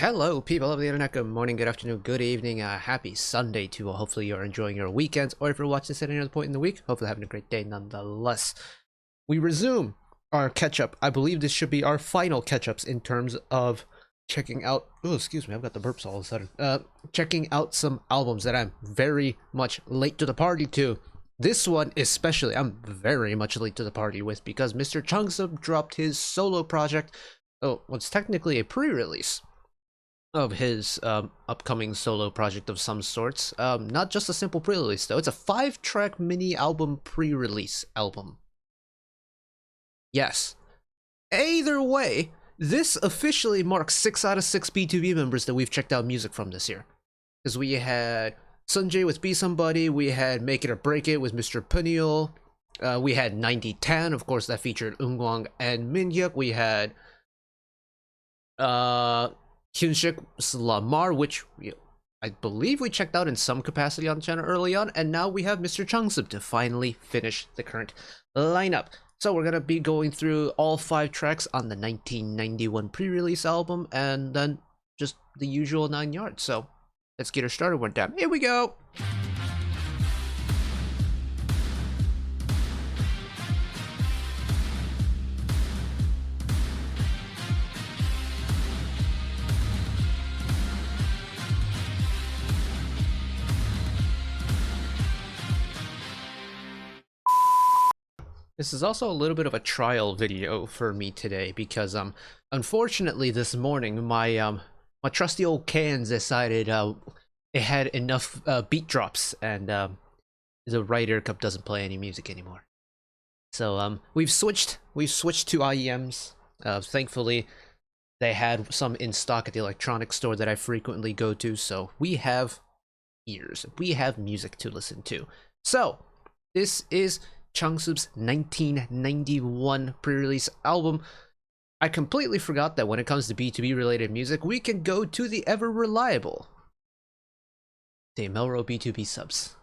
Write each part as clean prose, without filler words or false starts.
Hello, people of the internet. Good morning, good afternoon, good evening. Happy Sunday to all. Hopefully, you're enjoying your weekends, or if you're watching this at any other point in the week, hopefully having a great day nonetheless. We resume our catch-up. I believe this should be our final catch-ups in terms of checking out. Oh, excuse me, I've got the burps all of a sudden. Checking out some albums that I'm very much late to the party to. This one especially, I'm very much late to the party with because Mr. Changsub dropped his solo project. Oh, well, it's technically a pre-release of his upcoming solo project of some sorts. Not just a simple pre-release though, it's a 5-track mini album pre-release album. Yes. Either way, this officially marks 6 out of 6 btob members that we've checked out music from this year. Because we had Sunjay with Be Somebody, we had Make It or Break It with Mr. Peniel, we had 9010, of course that featured Eunkwang and Minhyuk, we had Hyunshik's Lamar, which I believe we checked out in some capacity on the channel early on, and now we have Mr. Changsub to finally finish the current lineup. So we're going to be going through all 5 tracks on the 1991 pre-release album, and then just the usual 9 yards. So let's get her started one time. Here we go! This is also a little bit of a trial video for me today because unfortunately this morning my my trusty old cans decided it had enough beat drops, and the Ryder Cup doesn't play any music anymore. So we've switched to IEMs. Thankfully they had some in stock at the electronics store that I frequently go to, so we have ears, we have music to listen to. So this is Changsub's 1991 pre-release album. I completely forgot that when it comes to btob related music, we can go to the ever reliable the Melro btob subs.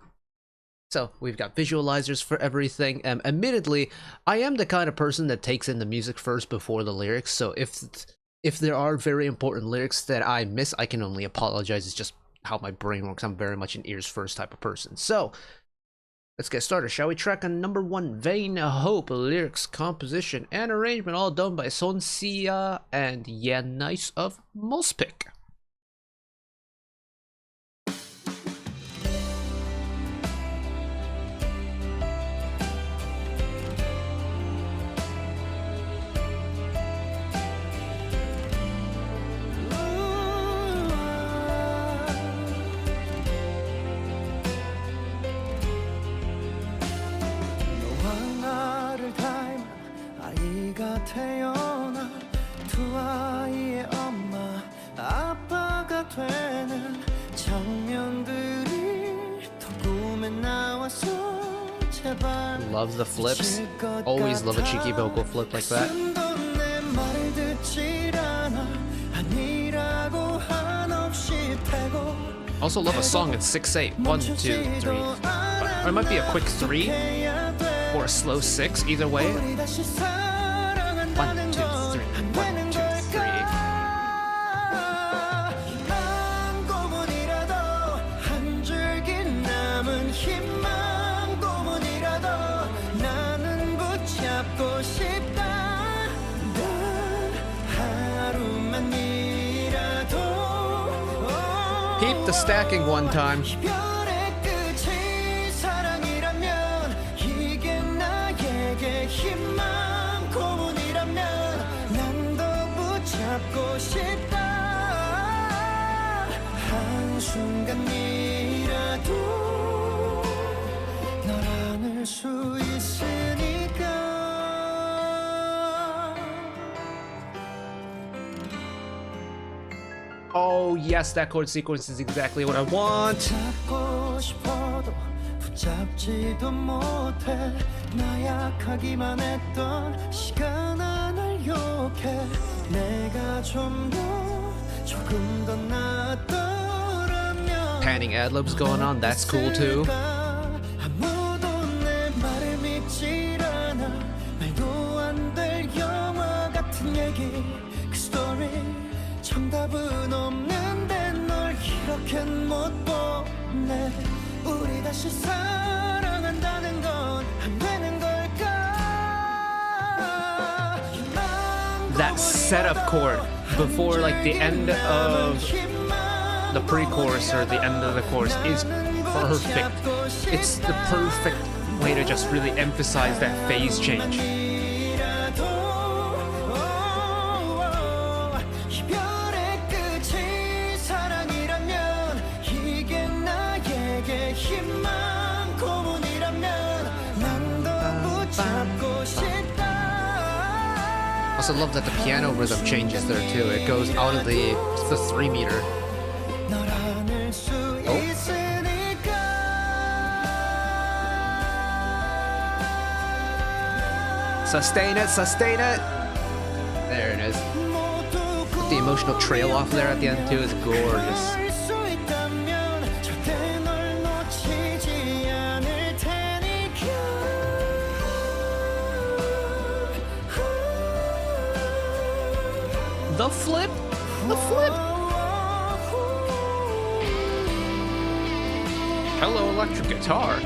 So we've got visualizers for everything. Admittedly, I am the kind of person that takes in the music first before the lyrics, so if there are very important lyrics that I miss, I can only apologize. It's just how my brain works. I'm very much an ears first type of person. So let's get started, shall we? Track on number 1, Vain Hope. Lyrics, composition, and arrangement all done by Son Sia and Yan Nice of Mospik. 태어나 두 아이의 엄마 아빠가 되는 장면들이 더 꿈에 나와서 제발. Love the flips. Always love a cheeky vocal flip like that. Also love a song at 6/8. 1, 2, 3. Or it might be a quick 3 or a slow 6. Either way. 1, 2, 3, 1, 2, 3. Keep the stacking one time. Oh yes, that chord sequence is exactly what I want. 붙잡지도 못해 나약하기만 했던 시간아 날 욕해 내가 좀 더 조금 더 낫더라면. Panning ad-libs going on, that's cool too. 아무도 내 말을 믿질 않아 말도 안 될 영화 같은 얘기 그 스토리 정답은 없는 그렇겐 못 보내 우리 다시 사랑한다는 건 안 되는 걸까 That setup chord before like the end of the pre-chorus or the end of the chorus is perfect. It's the perfect way to just really emphasize that phase change. 이별의 끝이 사랑이라면 이게 나에게 희망 고문이라면 난 더 붙잡고 싶다 Also love that the piano rhythm changes there too. It goes out of the 3-meter. 널 안을 수 있으니까 Sustain it, sustain it. There it is. The emotional trail off there at the end too is gorgeous. 할 수 있다면 절대 널 놓치지 않을 테니까 The flip, the flip. Hello, electric guitar.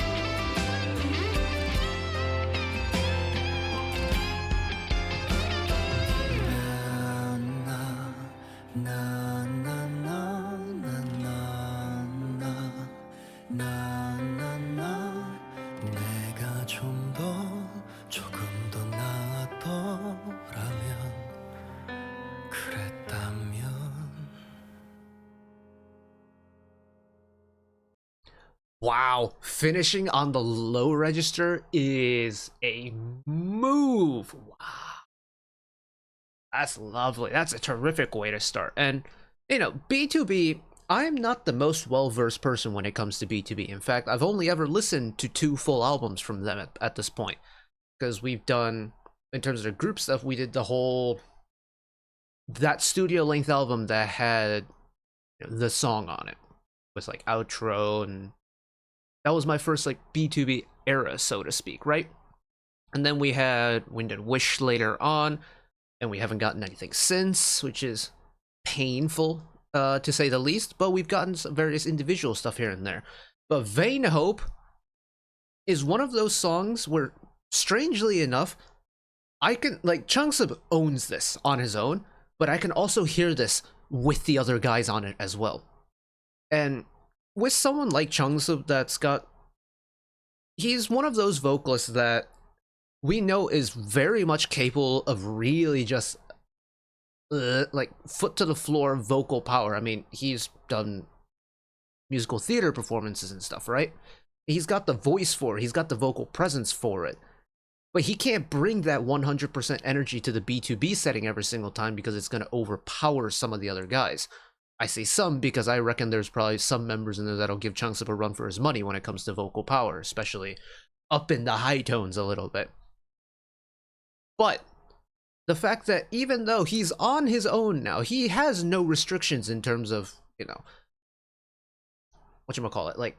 내가 좀 더 조금 더 나았더라면 그랬다면 Wow, finishing on the low register is a move. Wow. That's lovely. That's a terrific way to start. And, you know, btob, I'm not the most well-versed person when it comes to btob. In fact, I've only ever listened to 2 full albums from them at this point. Because we've done, in terms of the group stuff, we did the whole, that studio-length album that had the song on it. With, like, outro, and that was my first, like, btob era, so to speak, right? And then we had Wind and Wish later on, and we haven't gotten anything since, which is painful, to say the least, but we've gotten some various individual stuff here and there. But Vain Hope is one of those songs where, strangely enough, I can, like, Changsub owns this on his own, but I can also hear this with the other guys on it as well. And with someone like Changsub that's got, he's one of those vocalists that we know is very much capable of really just like foot to the floor vocal power. I mean, he's done musical theater performances and stuff, right? He's got the voice for it, he's got the vocal presence for it, but he can't bring that 100% energy to the btob setting every single time because it's going to overpower some of the other guys. I say some because I reckon there's probably some members in there that'll give Changsub a run for his money when it comes to vocal power, especially up in the high tones a little bit. But the fact that even though he's on his own now, he has no restrictions in terms of, you know, whatchamacallit, like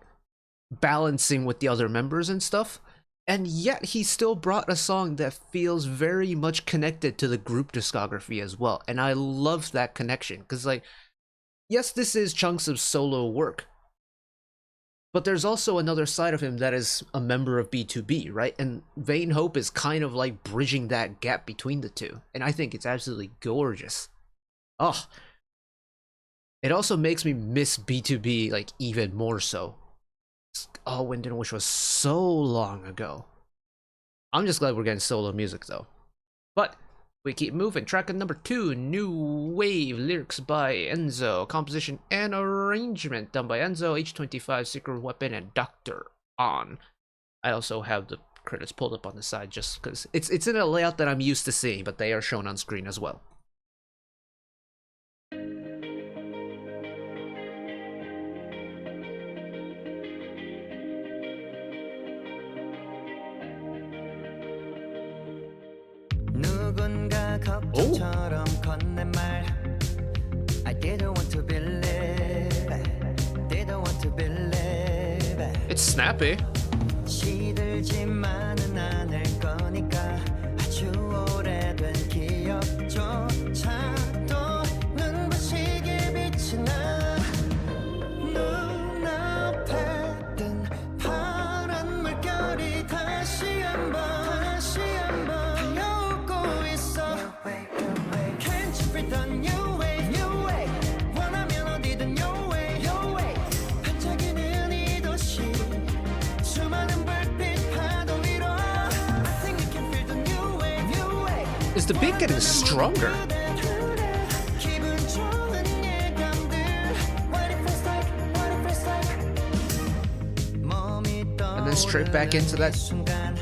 balancing with the other members and stuff, and yet he still brought a song that feels very much connected to the group discography as well. And I love that connection, because, like, yes, this is Changsub's solo work, but there's also another side of him that is a member of btob, right? And Vain Hope is kind of like bridging that gap between the two, and I think it's absolutely gorgeous. Oh, it also makes me miss btob, like, even more so. Oh, Wind and Wish was so long ago. I'm just glad we're getting solo music, though. But we keep moving. Track number 2, New Wave, lyrics by Enzo, composition and arrangement done by Enzo, H25, Secret Weapon, and Dr. On. I also have the credits pulled up on the side just because it's in a layout that I'm used to seeing, but they are shown on screen as well. 누군가 걱정처럼 건넨 말 I didn't want to believe it Didn't want to believe it It's snappy. 시들지만은 않을 거니까 아주 오래된 기억조차도 눈부시게 빛이 나 is the beat getting stronger? And then straight back into that.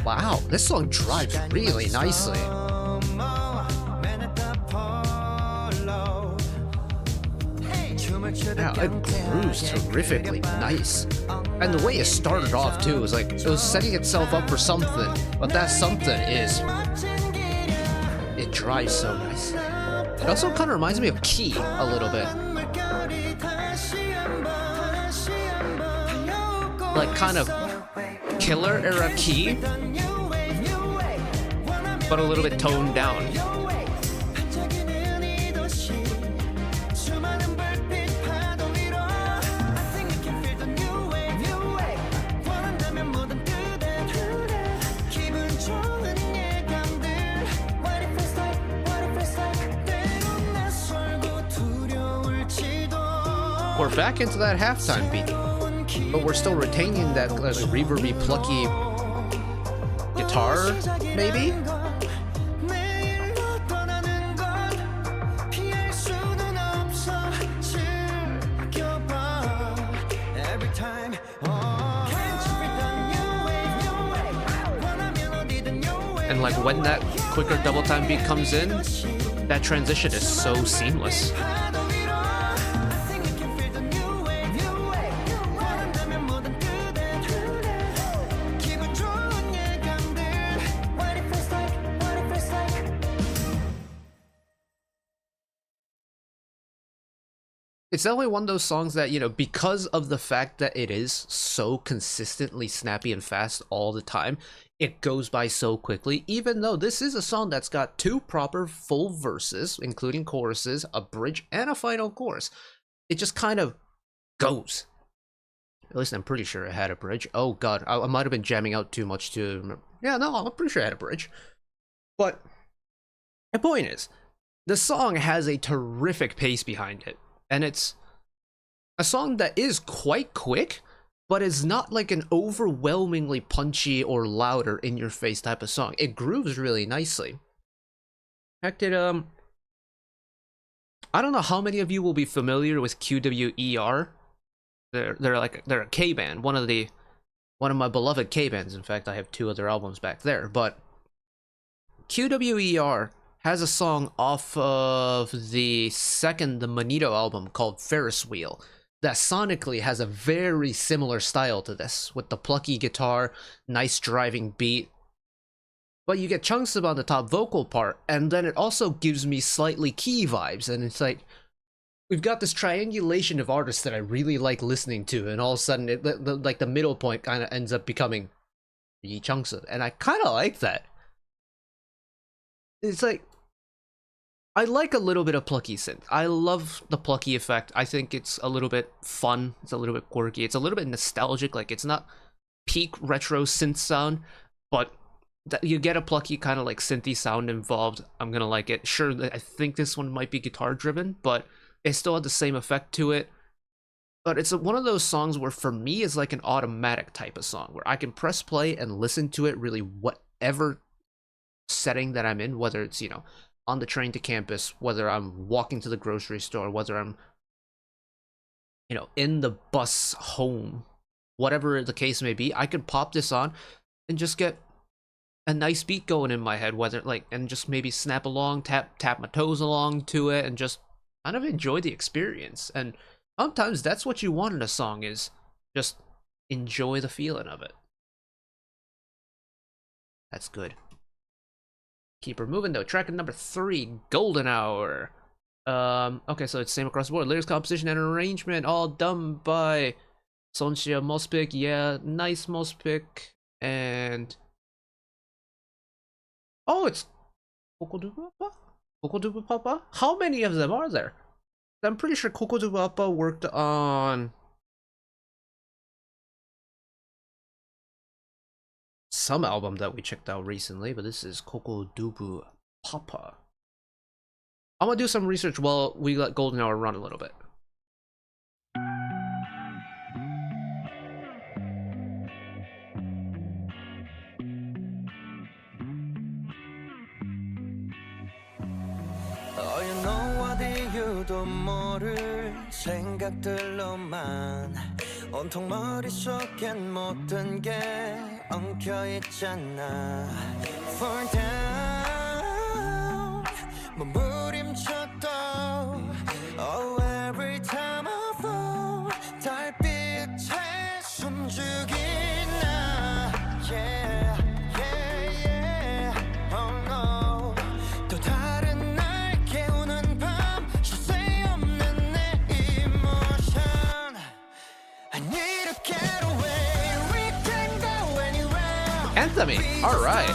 Wow, this song drives really nicely. Wow, it grooves terrifically nice. And the way it started off too was like it was setting itself up for something, but that something is it drives so nicely. It also kind of reminds me of Key a little bit. Like kind of Killer era Key, but a little bit toned down. We're back into that halftime beat, but we're still retaining that reverby, plucky guitar, maybe? And like when that quicker double time beat comes in, that transition is so seamless. It's definitely one of those songs that, you know, because of the fact that it is so consistently snappy and fast all the time, it goes by so quickly, even though this is a song that's got 2 proper full verses, including choruses, a bridge, and a final chorus. It just kind of goes. At least I'm pretty sure it had a bridge. Oh god, I might have been jamming out too much to remember. Yeah, no, I'm pretty sure it had a bridge. But the point is, the song has a terrific pace behind it. And it's a song that is quite quick, but is not like an overwhelmingly punchy or louder in your face type of song. It grooves really nicely. Heck, I don't know how many of you will be familiar with QWER. They're a K band, one of my beloved K bands. In fact, I have 2 other albums back there. But QWER has a song off of the Manito album called Ferris Wheel that sonically has a very similar style to this, with the plucky guitar, nice driving beat. But you get Changsub on the top vocal part, and then it also gives me slightly Key vibes, and it's like, we've got this triangulation of artists that I really like listening to, and all of a sudden, like the middle point kind of ends up becoming Lee Changsub, and I kind of like that. It's like, I like a little bit of plucky synth. I love the plucky effect. I think it's a little bit fun. It's a little bit quirky. It's a little bit nostalgic. Like, it's not peak retro synth sound, but that you get a plucky kind of like synthy sound involved. I'm gonna like it. Sure, I think this one might be guitar driven, but it still had the same effect to it. But it's one of those songs where for me it's like an automatic type of song where I can press play and listen to it really whatever setting that I'm in, whether it's, you know, on the train to campus, whether I'm walking to the grocery store, whether I'm, you know, in the bus home, whatever the case may be, I could pop this on and just get a nice beat going in my head, whether like, and just maybe snap along, tap my toes along to it, and just kind of enjoy the experience. And sometimes that's what you want in a song, is just enjoy the feeling of it. That's good. Keep her moving though. Track number 3, Golden Hour. Okay, so it's same across the board. Lyrics, composition, and arrangement, all done by Sonsia Mospik. Yeah, nice Mospik. And oh, it's Kokodubu Papa? How many of them are there? I'm pretty sure Kokodubu Papa worked on some album that we checked out recently, but this is Kokodubu Papa. I'm gonna do some research while we let Golden Hour run a little bit. 생각들로만 온통 머릿속엔 모든 게 엉켜있잖아 Fall down 몸부림쳐도 Oh every time I fall 달빛에 숨죽이 나 Yeah yeah yeah Oh no 또 다른 날 깨우는 밤 쉴 새 없는 내 emotion I need to get away We can go anywhere Anthony, alright.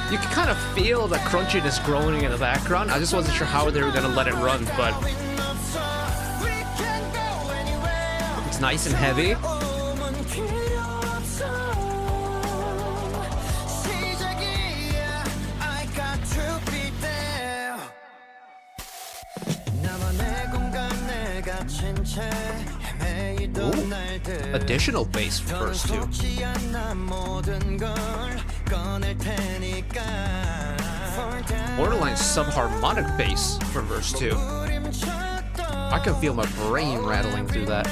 You can kind of feel the crunchiness growing in the background. I just wasn't sure how they were gonna let it run, but it's nice and heavy. Ooh, additional bass for verse 2. Borderline subharmonic bass for verse 2. I can feel my brain rattling through that.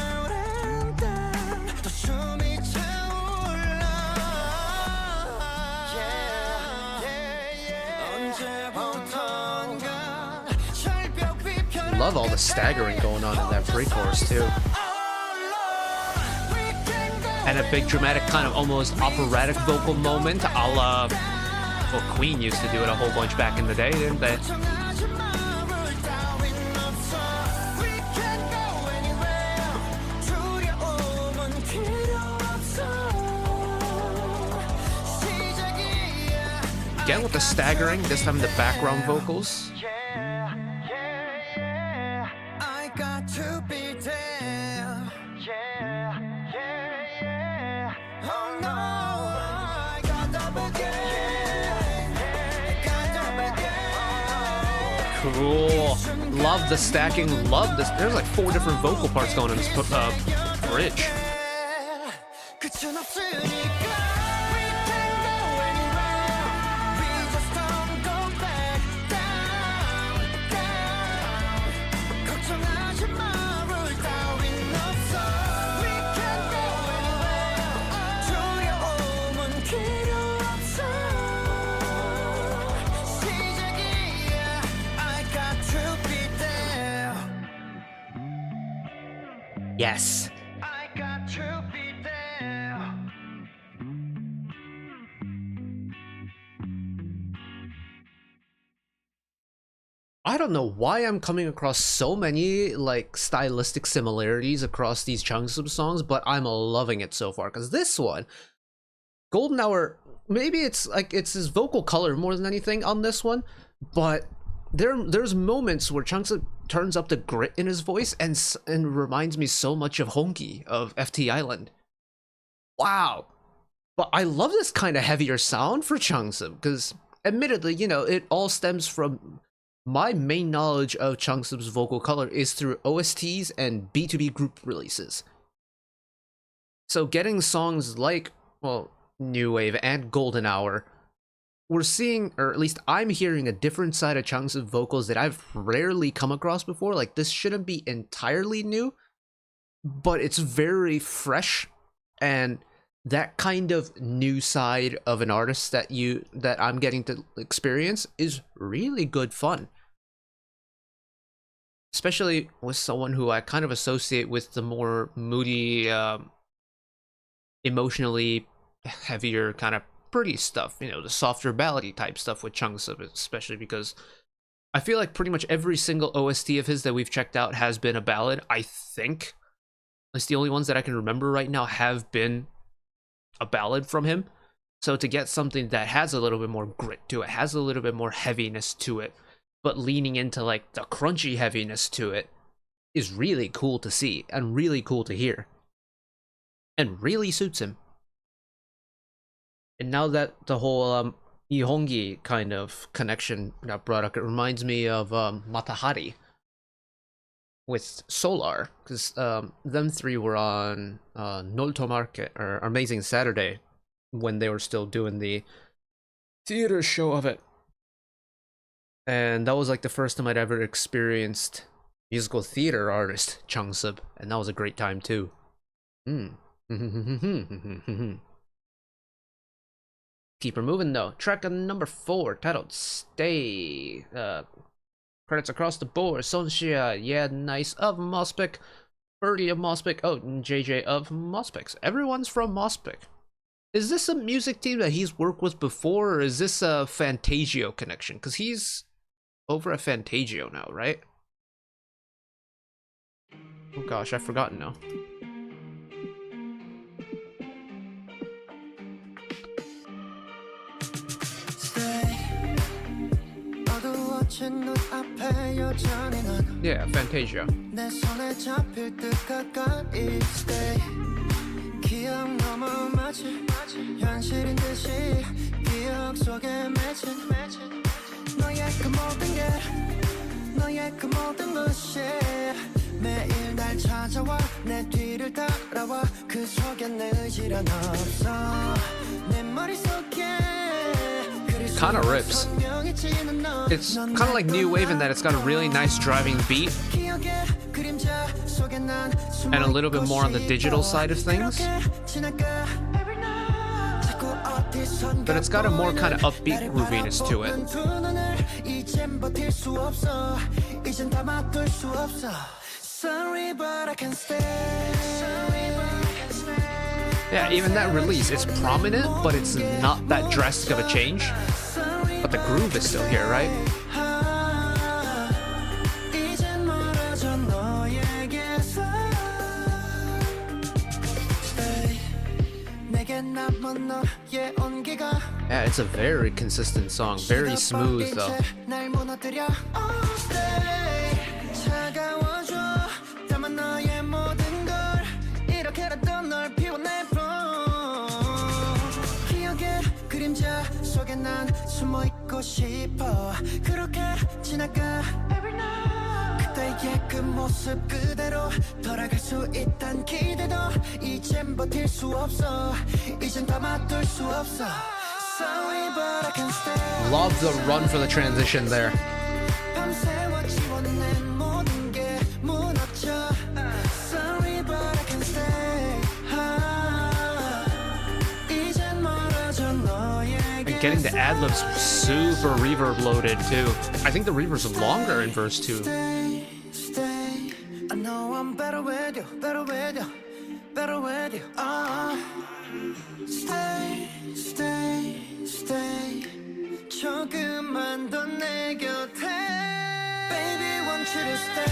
Love all the staggering going on in that pre-chorus too. And a big dramatic kind of almost operatic vocal moment a la, well, Queen used to do it a whole bunch back in the day, didn't they? Again with the staggering, this time the background vocals. Cool. Love the stacking. Love this. There's like 4 different vocal parts going in this bridge. Yes. I got to be there. I don't know why I'm coming across so many like stylistic similarities across these Changsub songs, but I'm loving it so far. Because this one, Golden Hour, maybe it's like it's his vocal color more than anything on this one, but there's moments where Changsub turns up the grit in his voice and reminds me so much of Hongi of FT Island. Wow. But I love this kind of heavier sound for Changsub because admittedly, you know, it all stems from my main knowledge of Changsub's vocal color is through OSTs and btob group releases. So getting songs like, well, New Wave and Golden Hour, we're seeing, or at least I'm hearing, a different side of Changsub vocals that I've rarely come across before. Like, this shouldn't be entirely new, but it's very fresh, and that kind of new side of an artist that I'm getting to experience is really good fun. Especially with someone who I kind of associate with the more moody, emotionally heavier kind of pretty stuff, you know, the softer ballady type stuff with Changsub, especially because I feel like pretty much every single OST of his that we've checked out has been a ballad. I think at least the only ones that I can remember right now have been a ballad from him. So to get something that has a little bit more grit to it, has a little bit more heaviness to it, but leaning into like the crunchy heaviness to it, is really cool to see and really cool to hear, and really suits him. And now that the whole Nihongi kind of connection got brought up, it reminds me of Matahari with Solar, because them three were on Nolto Market, or Amazing Saturday, when they were still doing the theater show of it. And that was like the first time I'd ever experienced musical theater artist Changsub, and that was a great time too. Hmm. Keep her moving though. Track number 4, titled "Stay." Credits across the board. Sonxia, yeah, nice of Mospic, Birdie of Mospic, oh, and JJ of Mospic. Everyone's from Mospic. Is this a music team that he's worked with before, or is this a Fantagio connection? Because he's over at Fantagio now, right? Oh gosh, I've forgotten now. Yeah, Fantasia. 매일 날 찾아와 내 뒤를 따라와 그 속엔 내 의지란 없어 내 머릿속에 Kind of rips. It's kind of like new wave in that it's got a really nice driving beat and a little bit more on the digital side of things, but it's got a more kind of upbeat grooviness to it. Yeah, even that release, it's prominent, but it's not that drastic of a change. But the groove is still here, right? Yeah, it's a very consistent song, very smooth though. 난 숨어 있고 싶어 그렇게 지나가 그때의 그 모습 그대로 돌아갈 수 있단 기대도 이젠 버틸 수 없어 이젠 다 맡을 수 없어 Sorry but I can't stay Love the run for the transition there. 밤새워 지워낸 모든 게 무너져 Sorry but I can't stay 이젠 멀어져 너에게 Getting the ad-libs super reverb loaded too. I think the reverb's longer in verse 2. Stay, I know I'm better with you, better with you, better with you. Stay, 조금만 더 내 곁에. Baby, want you to stay.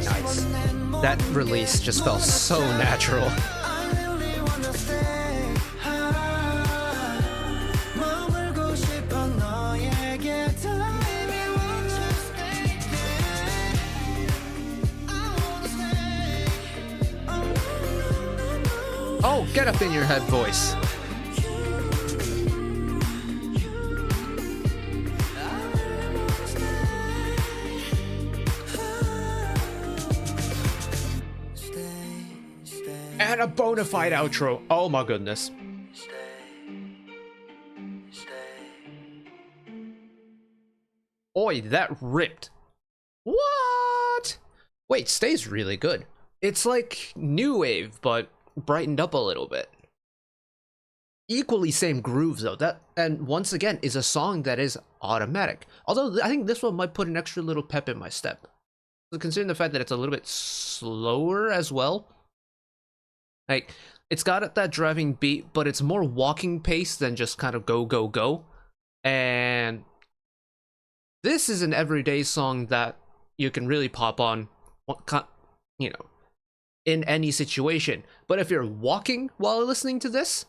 Nice. That release just felt so natural. Oh, get up in your head voice. And a bona fide outro. Oh my goodness. Oi, that ripped. What? Wait, Stay's really good. It's like new wave, but brightened up a little bit. Equally same grooves though. That, and once again, is a song that is automatic. Although I think this one might put an extra little pep in my step. So considering the fact that it's a little bit slower as well. Like, it's got that driving beat, but it's more walking pace than just kind of go, go, go. And this is an everyday song that you can really pop on, you know, in any situation. But if you're walking while listening to this,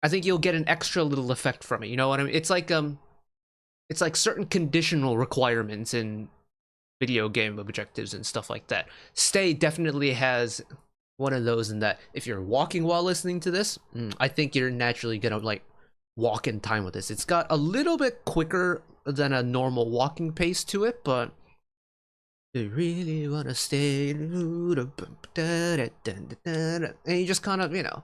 I think you'll get an extra little effect from it. You know what I mean? It's like certain conditional requirements in video game objectives and stuff like that. Stay definitely has one of those in that if you're walking while listening to this, I think you're naturally gonna like walk in time with this. It's got a little bit quicker than a normal walking pace to it, but do you really wanna stay? And you just kind of, you know,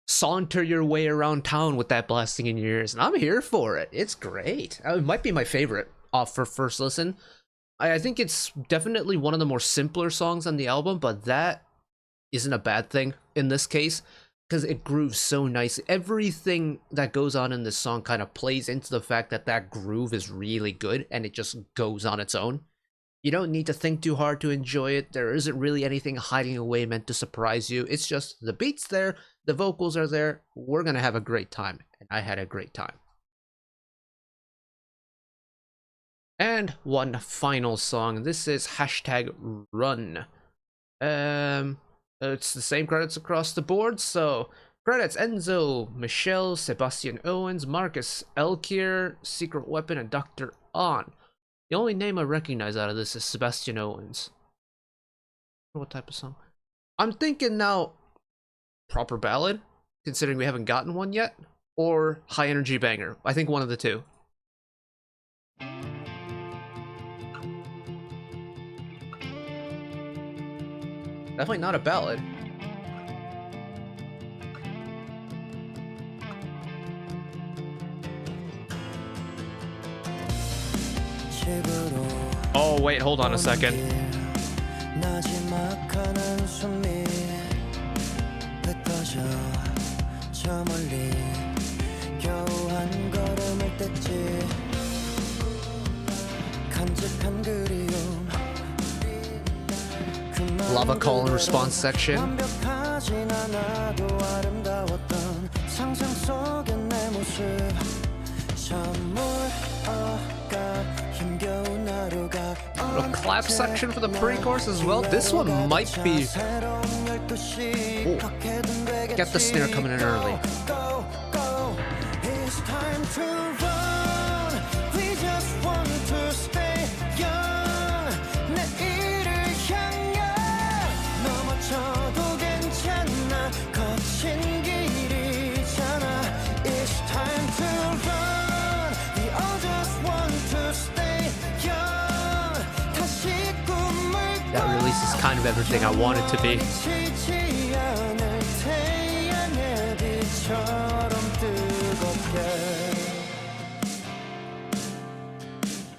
saunter your way around town with that blasting in your ears, and I'm here for it. It's great. It might be my favorite off for first listen. I think it's definitely one of the more simpler songs on the album, but that isn't a bad thing in this case because it grooves so nicely. Everything that goes on in this song kind of plays into the fact that that groove is really good and it just goes on its own. You don't need to think too hard to enjoy it. There isn't really anything hiding away meant to surprise you. It's just the beat's there, the vocals are there. We're gonna have a great time, and I had a great time. And one final song. This is #Run. It's the same credits across the board. So credits: Enzo, Michelle, Sebastian Owens, Marcus Elkier, Secret Weapon, and Dr. On. The only name I recognize out of this is Sebastian Owens. What type of song? I'm thinking now proper ballad, considering we haven't gotten one yet, or high energy banger. I think one of the two. Definitely not a ballad. Oh, wait, hold on a second. Lava call and response section. Little clap section for the pre-chorus as well. This one might be... Ooh. Get the snare coming in early. That release is kind of everything I want it to be.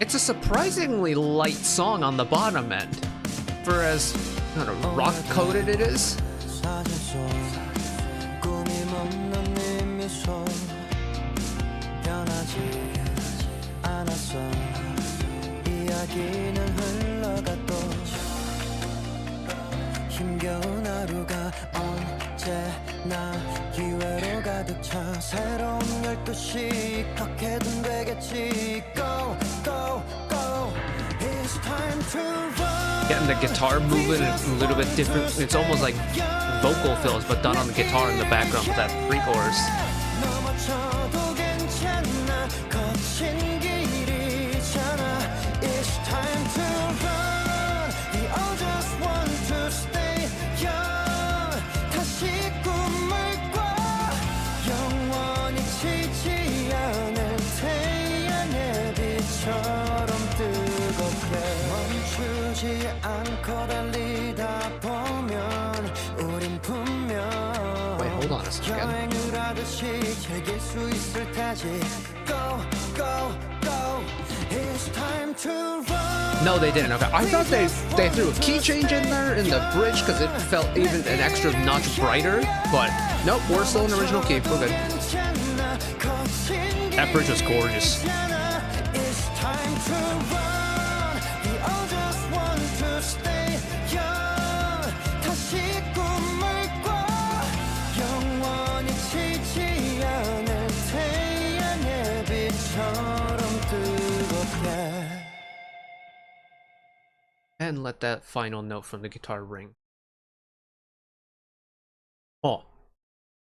It's a surprisingly light song on the bottom end, for as kind of rock-coded it is. Getting the guitar moving a little bit different. It's almost like vocal fills, but done on the guitar in the background with that pre-chorus. Wait, hold on a second. No, they didn't. Okay, I thought they threw a key change in there in the bridge because it felt even an extra notch brighter. But nope, we're still in the original key. We're good. That bridge was gorgeous. And let that final note from the guitar ring. Oh,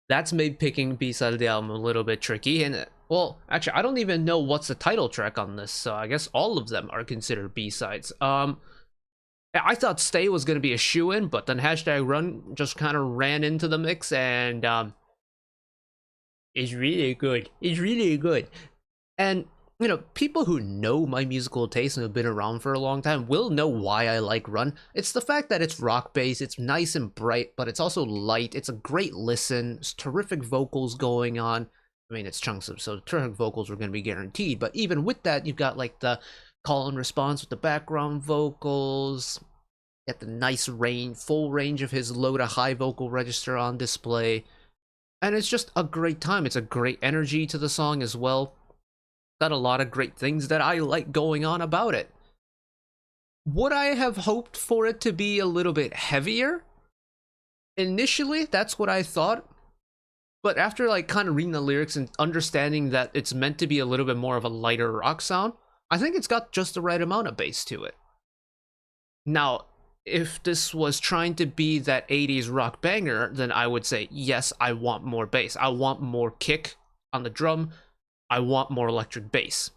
that's made picking B-side of the album a little bit tricky. And well, actually, I don't even know what's the title track on this, so I guess all of them are considered B-sides. I thought Stay was going to be a shoe-in, but then #Run just kind of ran into the mix, and it's really good. It's really good. And you know, people who know my musical taste and have been around for a long time will know why I like Run. It's the fact that it's rock-based, it's nice and bright, but it's also light. It's a great listen. It's terrific vocals going on. I mean, it's Changsub, so terrific vocals are going to be guaranteed. But even with that, you've got like the call and response with the background vocals. Get the nice range, full range of his low to high vocal register on display. And it's just a great time. It's a great energy to the song as well. Got a lot of great things that I like going on about it. Would I have hoped for it to be a little bit heavier? Initially, that's what I thought. But after like kind of reading the lyrics and understanding that it's meant to be a little bit more of a lighter rock sound, I think it's got just the right amount of bass to it. Now, if this was trying to be that 80s rock banger, then I would say, yes, I want more bass. I want more kick on the drum. I want more electric bass.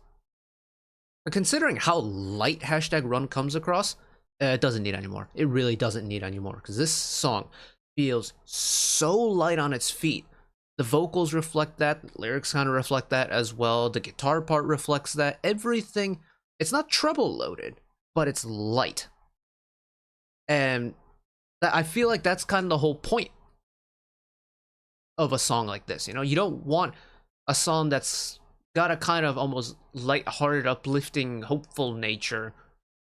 But considering how light #run comes across, it doesn't need any more. It really doesn't need any more, because this song feels so light on its feet. The vocals reflect that, the lyrics kind of reflect that as well, the guitar part reflects that, everything. It's not treble loaded, but it's light. And I feel like that's kind of the whole point of a song like this. You know, you don't want a song that's got a kind of almost light-hearted, uplifting, hopeful nature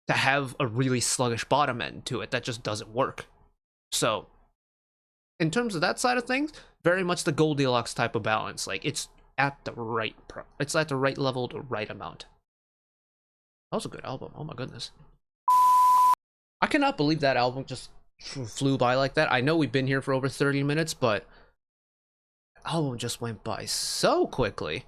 to have a really sluggish bottom end to it. That just doesn't work. So, in terms of that side of things, very much the Goldilocks type of balance. Like, it's at the right level, the right amount. That was a good album. Oh my goodness. I cannot believe that album just flew by like that. I know we've been here for over 30 minutes, but the album just went by so quickly.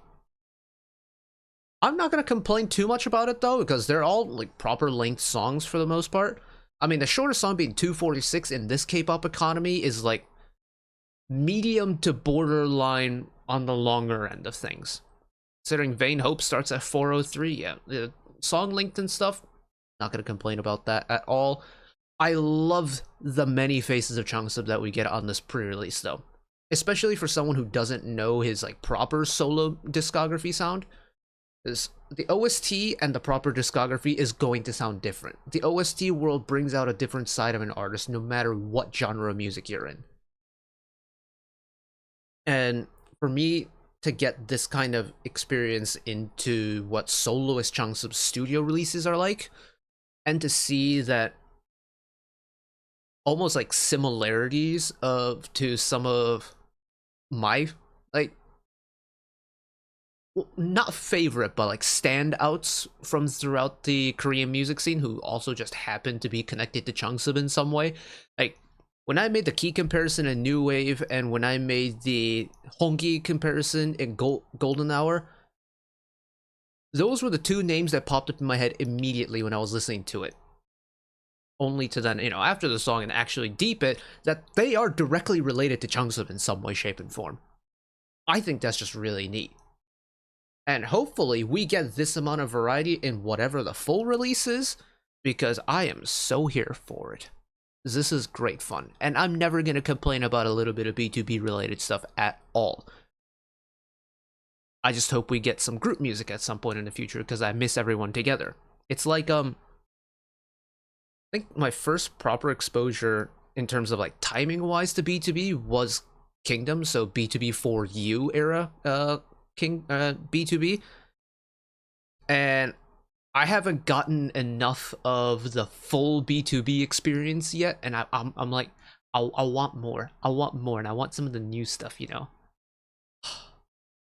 I'm not going to complain too much about it though, because they're all like proper length songs for the most part. I mean, the shortest song being 2:46 in this K-pop economy is like medium to borderline on the longer end of things. Considering Vain Hope starts at 4:03, yeah, the song length and stuff, not gonna complain about that at all. I love the many faces of Changsub that we get on this pre-release though, especially for someone who doesn't know his like proper solo discography sound. Is the OST and the proper discography is going to sound different. The OST world brings out a different side of an artist no matter what genre of music you're in. And for me to get this kind of experience into what soloist Changsub's studio releases are like, and to see that almost like similarities of to some of my like, well, not favorite, but like standouts from throughout the Korean music scene who also just happen to be connected to Changsub in some way. Like, when I made the key comparison in New Wave, and when I made the Honggi comparison in Golden Hour, those were the two names that popped up in my head immediately when I was listening to it. Only to then, you know, after the song and actually deep it, that they are directly related to Changsub in some way, shape, and form. I think that's just really neat. And hopefully we get this amount of variety in whatever the full release is, because I am so here for it. This is great fun, and I'm never going to complain about a little bit of btob related stuff at all. I just hope we get some group music at some point in the future, because I miss everyone together. It's like, I think my first proper exposure in terms of like timing wise to btob was Kingdom, so btob for you era btob, and I haven't gotten enough of the full btob experience yet, and I'm like, I want more. I want more, and I want some of the new stuff, you know.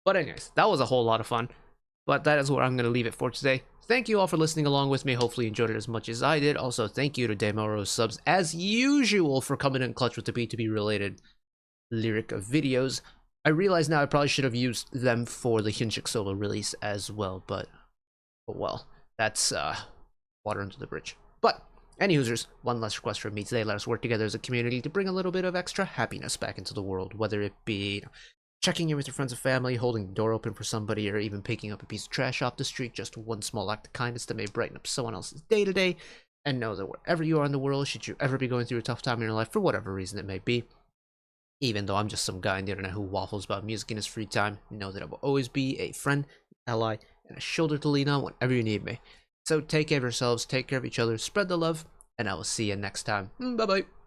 But anyways, that was a whole lot of fun. But that is where I'm going to leave it for today. Thank you all for listening along with me. Hopefully you enjoyed it as much as I did. Also, thank you to Demoro Subs, as usual, for coming in clutch with the btob related lyric videos. I realize now I probably should have used them for the Hyunshik solo release as well, but well, that's water under the bridge. But any hoosers, one last request from me today: let us work together as a community to bring a little bit of extra happiness back into the world, whether it be checking in with your friends and family, holding the door open for somebody, or even picking up a piece of trash off the street. Just one small act of kindness that may brighten up someone else's day to day. And know that wherever you are in the world, should you ever be going through a tough time in your life for whatever reason it may be, even though I'm just some guy on the internet who waffles about music in his free time, know that I will always be a friend, ally, and a shoulder to lean on whenever you need me. So take care of yourselves, take care of each other, spread the love, and I will see you next time. Bye bye.